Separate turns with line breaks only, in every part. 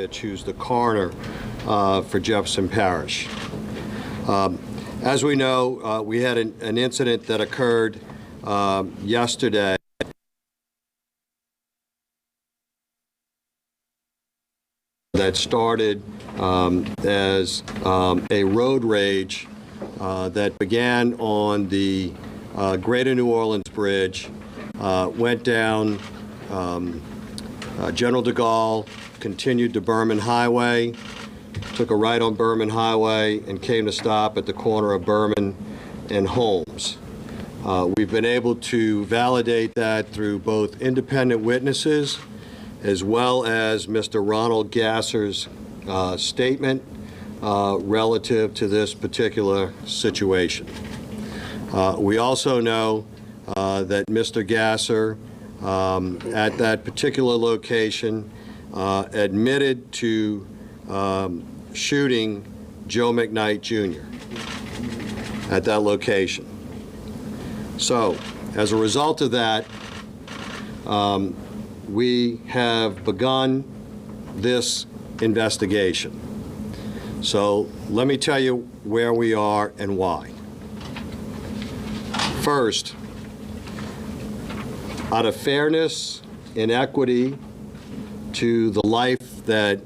who's the coroner for Jefferson Parish. As we know, we had an incident that occurred yesterday that started as a road rage that began on the Greater New Orleans Bridge, went down General de Gaulle, continued to Berman Highway, took a right on Berman Highway, and came to stop at the corner of Berman and Holmes. We've been able to validate that through both independent witnesses as well as Mr. Ronald Gasser's statement relative to this particular situation. We also know that Mr. Gasser, at that particular location, admitted to shooting Joe McKnight Jr. at that location. So, as a result of that, we have begun this investigation. So, let me tell you where we are and why. First, out of fairness and equity to the life that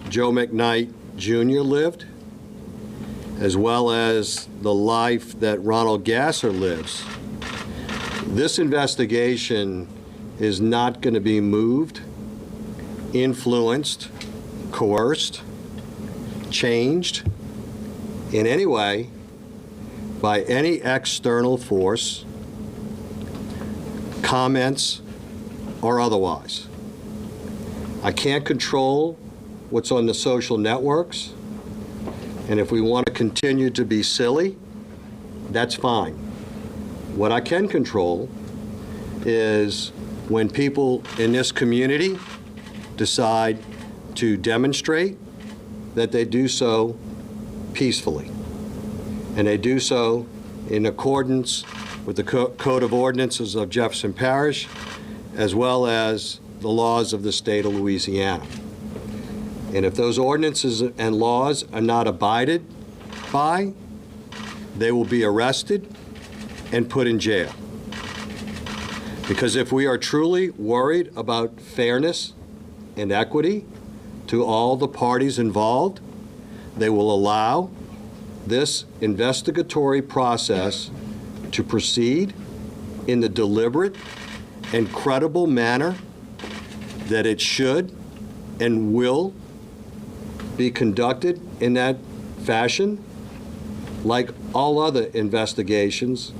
Joe McKnight Jr. lived, as well as the life that Ronald Gasser lives, this investigation is not going to be moved, influenced, coerced, changed in any way by any external force, comments, or otherwise. I can't control what's on the social networks, and if we want to continue to be silly, that's fine. What I can control is when people in this community decide to demonstrate, that they do so peacefully. And they do so in accordance with the Code of Ordinances of Jefferson Parish, as well as the laws of the state of Louisiana. And if those ordinances and laws are not abided by, they will be arrested and put in jail. Because if we are truly worried about fairness and equity to all the parties involved, they will allow this investigatory process to proceed in the deliberate and credible manner that it should and will be conducted in that fashion, like all other investigations,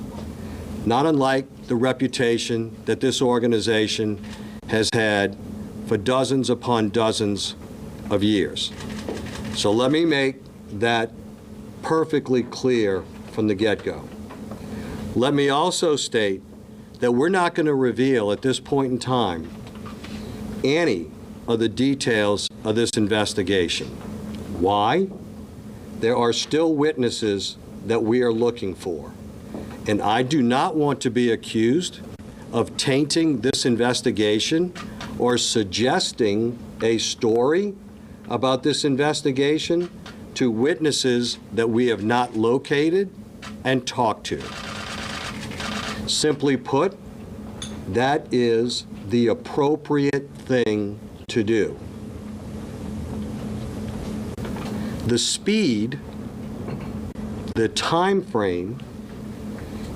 not unlike the reputation that this organization has had for dozens upon dozens of years. So let me make that perfectly clear from the get-go. Let me also state that we're not going to reveal at this point in time any of the details of this investigation. Why? There are still witnesses that we are looking for. And I do not want to be accused of tainting this investigation or suggesting a story about this investigation to witnesses that we have not located and talked to. Simply put, that is the appropriate thing to do. The speed, the time frame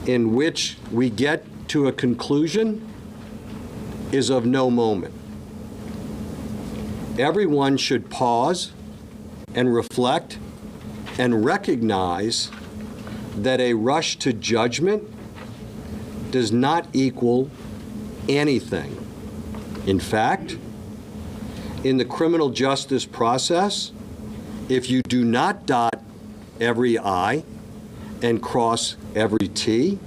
in which we get to a conclusion is of no moment. Everyone should pause and reflect and recognize that a rush to judgment does not equal anything. In fact, in the criminal justice process, if you do not dot every I and cross every T,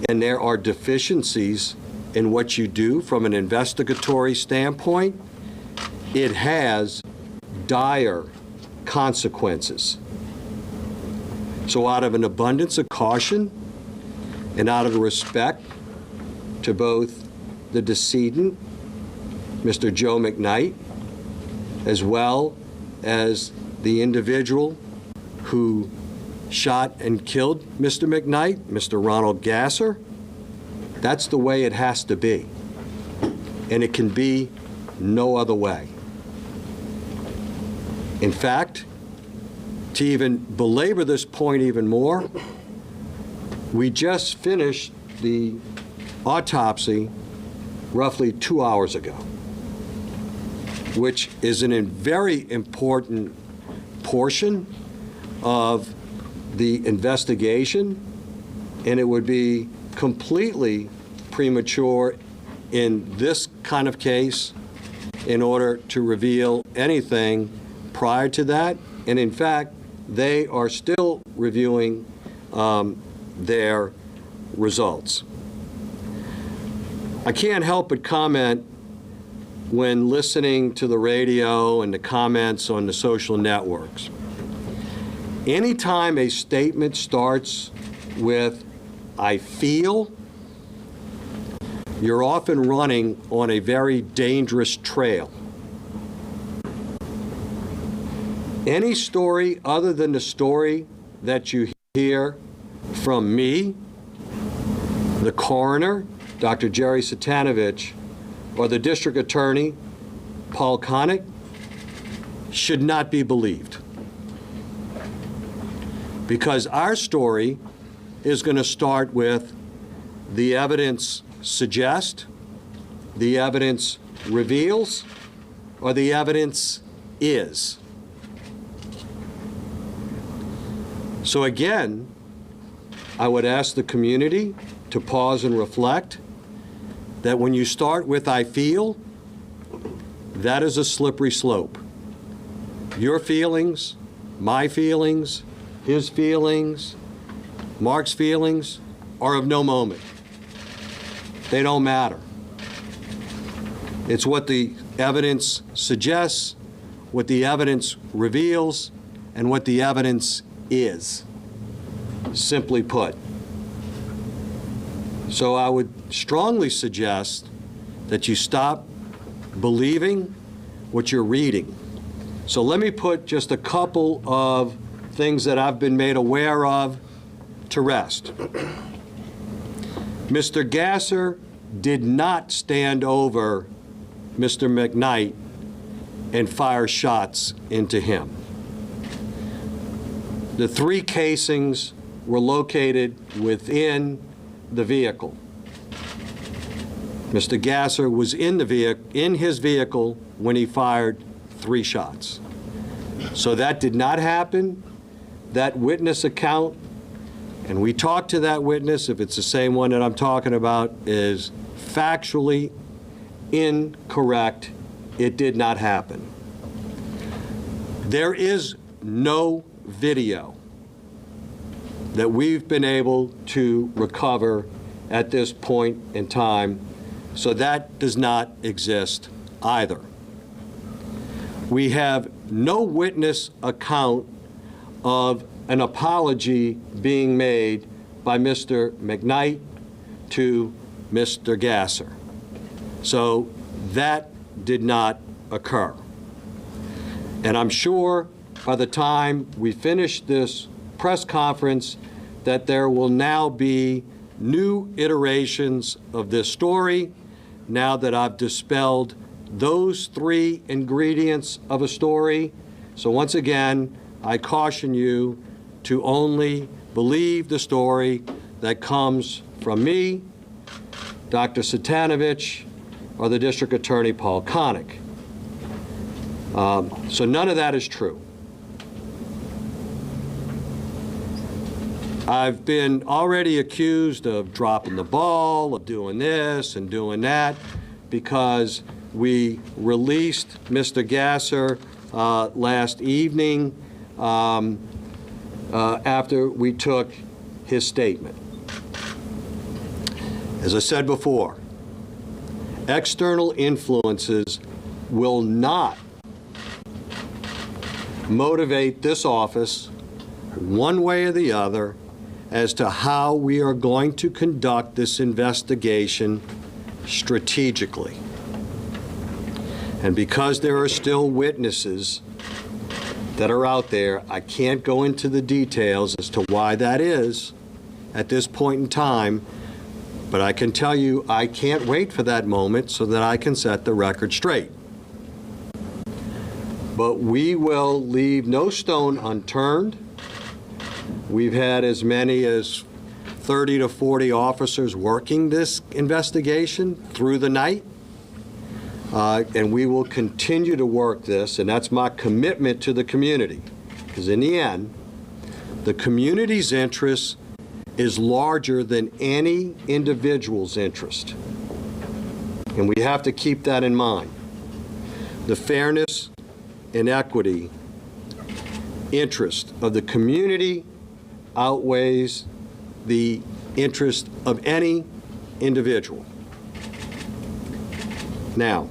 and there are deficiencies in what you do from an investigatory standpoint, it has dire consequences. So out of an abundance of caution and out of respect to both the decedent, Mr. Joe McKnight, as well as the individual who shot and killed Mr. McKnight, Mr. Ronald Gasser. That's the way it has to be. And it can be no other way. In fact, to even belabor this point even more, we just finished the autopsy roughly 2 hours ago, which is a very important portion of the investigation, and it would be completely premature in this kind of case in order to reveal anything prior to that. And in fact, they are still reviewing their results. I can't help but comment when listening to the radio and the comments on the social networks. Anytime a statement starts with, "I feel," you're often running on a very dangerous trail. Any story other than the story that you hear from me, the coroner, Dr. Jerry Satanovich, or the district attorney, Paul Koenig, should not be believed. Because our story is going to start with the evidence suggests, the evidence reveals, or the evidence is. So again, I would ask the community to pause and reflect that when you start with "I feel," that is a slippery slope. Your feelings, my feelings, his feelings, Mark's feelings are of no moment. They don't matter. It's what the evidence suggests, what the evidence reveals, and what the evidence is, simply put. So I would strongly suggest that you stop believing what you're reading. So let me put just a couple of things that I've been made aware of to rest. Mr. Gasser did not stand over Mr. McKnight and fire shots into him. The 3 casings were located within the vehicle. Mr. Gasser was in his vehicle when he fired 3 shots. So that did not happen. That witness account, and we talked to that witness, if it's the same one that I'm talking about, is factually incorrect. It did not happen. There is no video that we've been able to recover at this point in time, so that does not exist either. We have no witness account of an apology being made by Mr. McKnight to Mr. Gasser. So that did not occur. And I'm sure by the time we finish this press conference that there will now be new iterations of this story now that I've dispelled those 3 ingredients of a story. So once again, I caution you to only believe the story that comes from me, Dr. Satanovich, or the District Attorney Paul Koenig. So none of that is true. I've been already accused of dropping the ball, of doing this and doing that, because we released Mr. Gasser last evening after we took his statement. As I said before, external influences will not motivate this office one way or the other as to how we are going to conduct this investigation strategically. And because there are still witnesses that are out there, I can't go into the details as to why that is at this point in time, but I can tell you I can't wait for that moment so that I can set the record straight. But we will leave no stone unturned. We've had as many as 30 to 40 officers working this investigation through the night. And we will continue to work this, and that's my commitment to the community. Because in the end, the community's interest is larger than any individual's interest. And we have to keep that in mind. The fairness and equity interest of the community outweighs the interest of any individual. Now,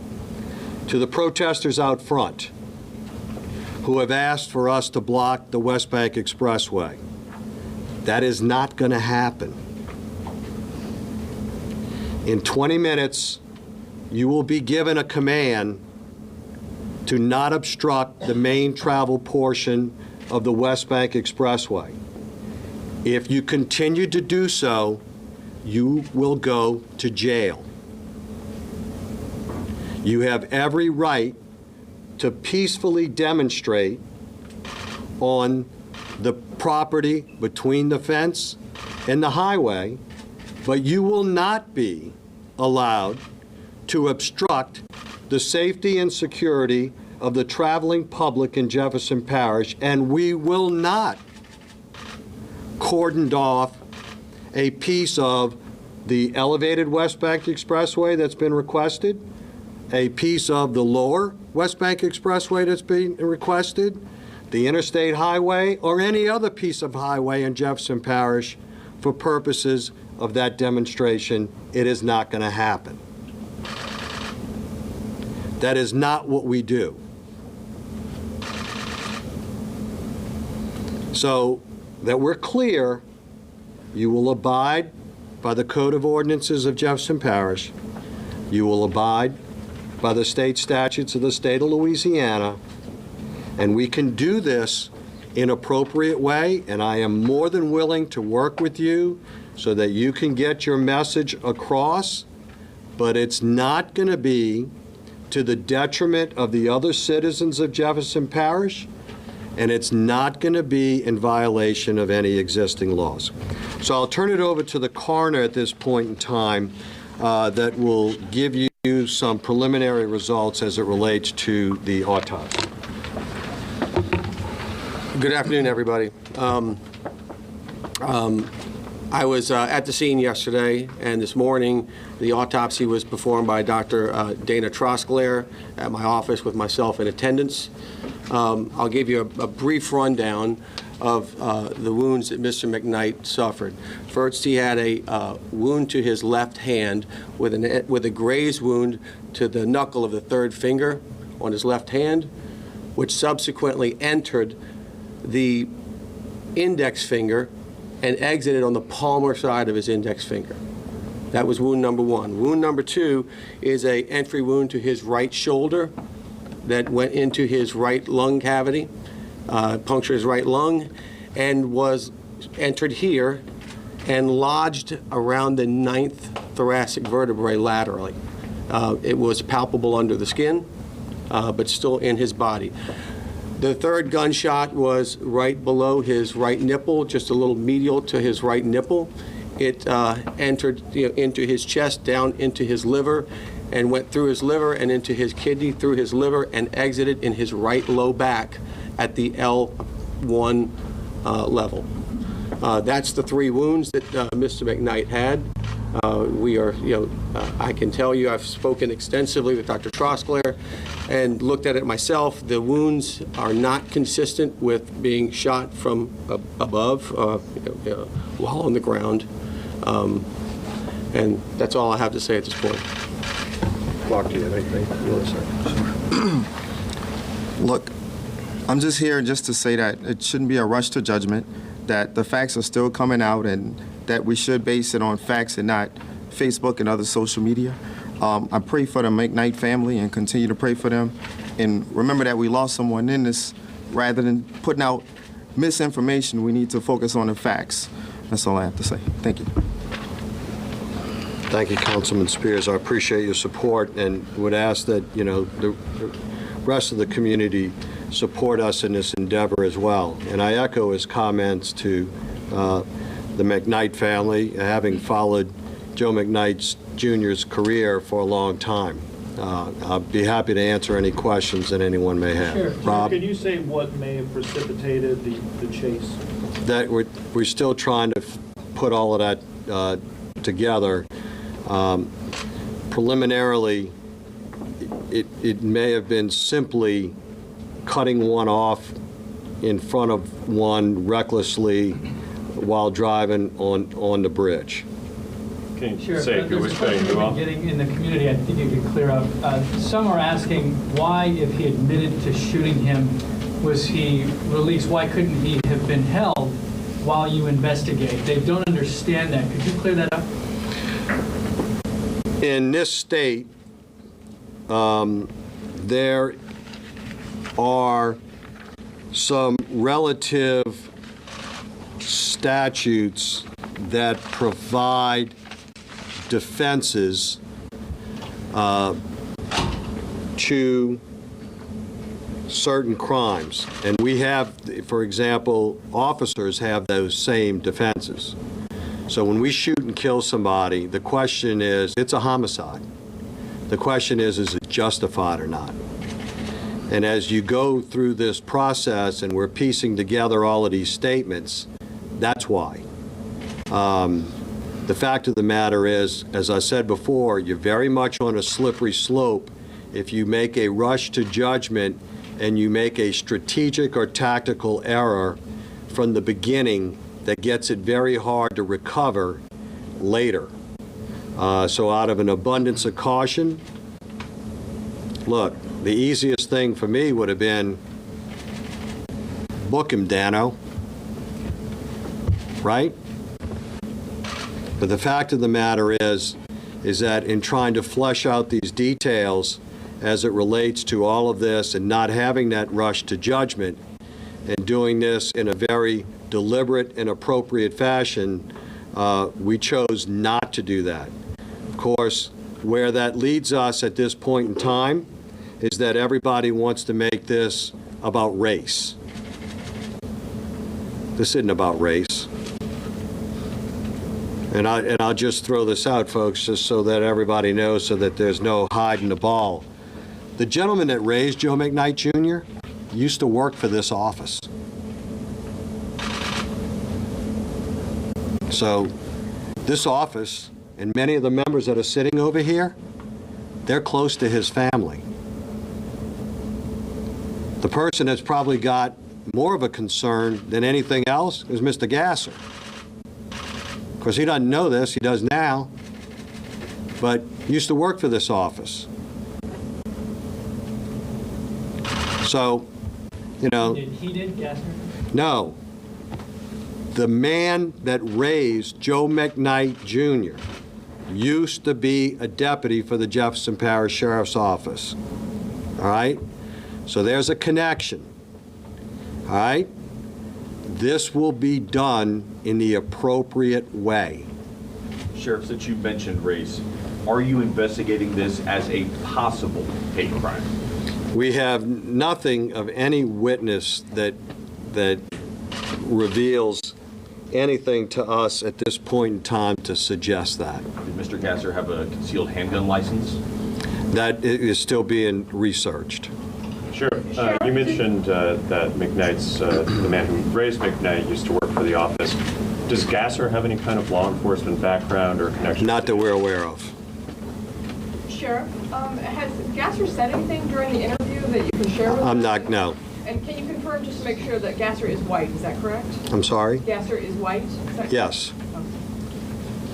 to the protesters out front who have asked for us to block the West Bank Expressway, that is not going to happen. In 20 minutes, you will be given a command to not obstruct the main travel portion of the West Bank Expressway. If you continue to do so, you will go to jail. You have every right to peacefully demonstrate on the property between the fence and the highway, but you will not be allowed to obstruct the safety and security of the traveling public in Jefferson Parish, and we will not cordon off a piece of the elevated West Bank Expressway that's been requested, a piece of the lower West Bank Expressway that's being requested, the interstate highway, or any other piece of highway in Jefferson Parish for purposes of that demonstration. It is not going to happen. That is not what we do. So that we're clear, you will abide by the Code of Ordinances of Jefferson Parish. You will abide by the state statutes of the state of Louisiana, and we can do this in an appropriate way, and I am more than willing to work with you so that you can get your message across, but it's not going to be to the detriment of the other citizens of Jefferson Parish, and it's not going to be in violation of any existing laws. So I'll turn it over to the coroner at this point in time that will give you some preliminary results as it relates to the autopsy.
Good afternoon, everybody. I was at the scene yesterday, and this morning the autopsy was performed by Dr. Dana Trosclair at my office with myself in attendance. I'll give you a brief rundown of the wounds that Mr. McKnight suffered. First, he had a wound to his left hand with a grazed wound to the knuckle of the third finger on his left hand, which subsequently entered the index finger and exited on the palmar side of his index finger. That was wound number one. Wound number two is an entry wound to his right shoulder that went into his right lung cavity, punctured his right lung, and was entered here and lodged around the 9th thoracic vertebrae laterally. It was palpable under the skin, but still in his body. The third gunshot was right below his right nipple, just a little medial to his right nipple. It entered into his chest, down into his liver, and went through his liver and into his kidney, through his liver, and exited in his right low back at the L1 level. That's the three wounds that Mr. McKnight had. I can tell you I've spoken extensively with Dr. Trosclair and looked at it myself. The wounds are not consistent with being shot from above while on the ground. And that's all I have to say at this point.
Clark, do you have anything you want to say?
Look, I'm just here just to say that it shouldn't be a rush to judgment, that the facts are still coming out, and that we should base it on facts and not Facebook and other social media. I pray for the McKnight family and continue to pray for them. And remember that we lost someone in this. Rather than putting out misinformation, we need to focus on the facts. That's all I have to say. Thank you.
Thank you, Councilman Spears. I appreciate your support and would ask that, the rest of the community support us in this endeavor as well. And I echo his comments to the McKnight family, having followed Joe McKnight Jr.'s career for a long time. I'll be happy to answer any questions that anyone may have.
Sure.
Rob?
Can you say what may have precipitated the chase?
That we're still trying to put all of that together. Preliminarily, it may have been simply cutting one off in front of one recklessly while driving on the bridge.
Can you
Sure.
say who
There's
was
a
cutting
question
who
we've
off?
been getting in the community, I think you could clear up. Some are asking why, if he admitted to shooting him, was he released? Why couldn't he have been held while you investigate? They don't understand that. Could you clear that up?
In this state, there are some relative statutes that provide defenses to certain crimes. And we have, for example, officers have those same defenses. So when we shoot and kill somebody, the question is, it's a homicide. The question is it justified or not? And as you go through this process and we're piecing together all of these statements, that's why. The fact of the matter is, as I said before, you're very much on a slippery slope if you make a rush to judgment and you make a strategic or tactical error from the beginning that gets it very hard to recover later. So out of an abundance of caution, look, the easiest thing for me would have been book him, Dano, right? But the fact of the matter is that in trying to flesh out these details as it relates to all of this and not having that rush to judgment and doing this in a very deliberate and appropriate fashion, we chose not to do that. Of course, where that leads us at this point in time is that everybody wants to make this about race. This isn't about race. And I'll just throw this out, folks, just so that everybody knows, so that there's no hiding the ball. The gentleman that raised Joe McKnight Jr. used to work for this office. So this office and many of the members that are sitting over here, they're close to his family. The person that's probably got more of a concern than anything else is Mr. Gasser. Of course, he doesn't know this, he does now, but used to work for this office. So,
He did, Gassner?
no. The man that raised Joe McKnight Jr. used to be a deputy for the Jefferson Parish Sheriff's Office. All right? So there's a connection. All right? This will be done in the appropriate way.
Sheriff, since you mentioned race, are you investigating this as a possible hate crime?
We have nothing of any witness that reveals anything to us at this point in time to suggest that.
Did Mr. Gasser have a concealed handgun license?
That is still being researched.
Sure. You mentioned that McKnight's, the man who raised McKnight used to work for the office. Does Gasser have any kind of law enforcement background or connection?
Not that we're aware of.
Sheriff, has Gasser said anything during the interview that you can share with us?
I'm not, no.
And can you confirm, just to make sure, that Gasser is white, is that correct?
I'm sorry?
Gasser is white? Is that
Yes.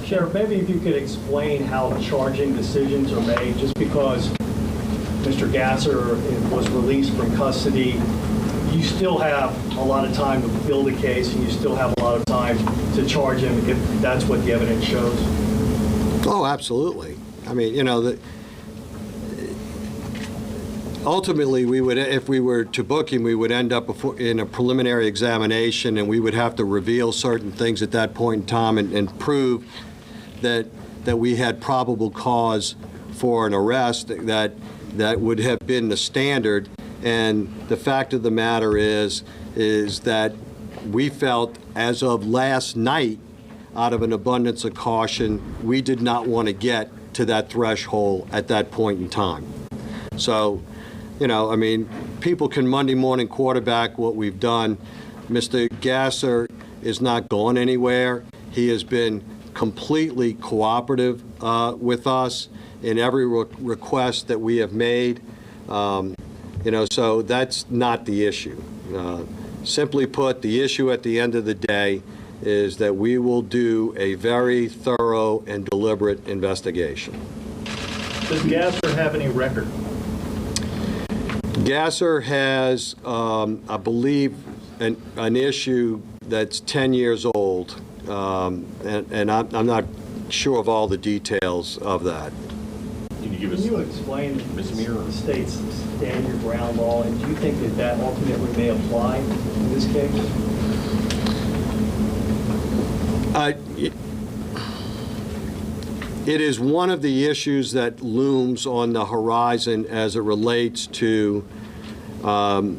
Sheriff, maybe if you could explain how charging decisions are made, just because Mr. Gasser was released from custody, you still have a lot of time to build a case, and you still have a lot of time to charge him if that's what the evidence shows.
Oh, absolutely. I mean, ultimately, we would, if we were to book him, we would end up in a preliminary examination, and we would have to reveal certain things at that point in time and prove that we had probable cause for an arrest that would have been the standard. And the fact of the matter is that we felt, as of last night, out of an abundance of caution, we did not want to get to that threshold at that point in time. So, I mean, people can Monday morning quarterback what we've done. Mr. Gasser is not going anywhere. He has been completely cooperative with us in every request that we have made. So that's not the issue. Simply put, the issue at the end of the day is that we will do a very thorough and deliberate investigation.
Does Gasser have any record?
Gasser has, I believe, an issue that's 10 years old, and I'm not sure of all the details of that.
Can you give
Can
us,
you explain
Ms. Muir?
the state's stand your ground law, and do you think that ultimately may apply in this case?
It is one of the issues that looms on the horizon as it relates to, I'd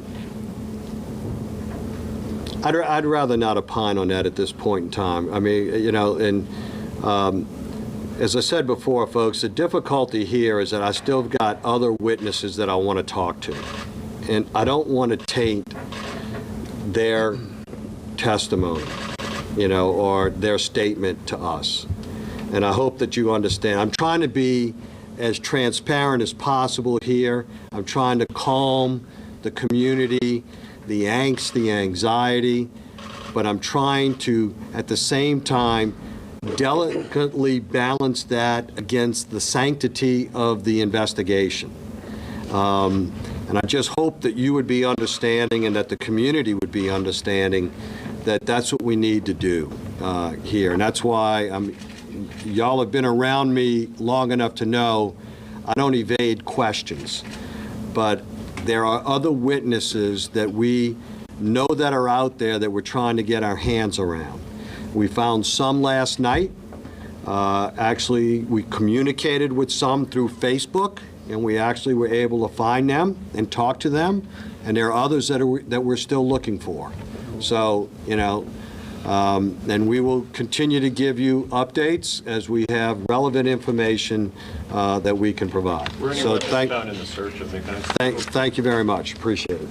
rather not opine on that at this point in time. I mean, as I said before, folks, the difficulty here is that I still got other witnesses that I want to talk to. And I don't want to taint their testimony, or their statement to us. And I hope that you understand. I'm trying to be as transparent as possible here. I'm trying to calm the community, the angst, the anxiety, but I'm trying to, at the same time, delicately balance that against the sanctity of the investigation. And I just hope that you would be understanding and that the community would be understanding that that's what we need to do here. And that's why y'all have been around me long enough to know I don't evade questions. But there are other witnesses that we know that are out there that we're trying to get our hands around. We found some last night. Actually, we communicated with some through Facebook, and we actually were able to find them and talk to them. And there are others that we're still looking for. So, and we will continue to give you updates as we have relevant information that we can provide.
Were any
So
weapons found in the search of McKnight?
thank you very much. Appreciate it.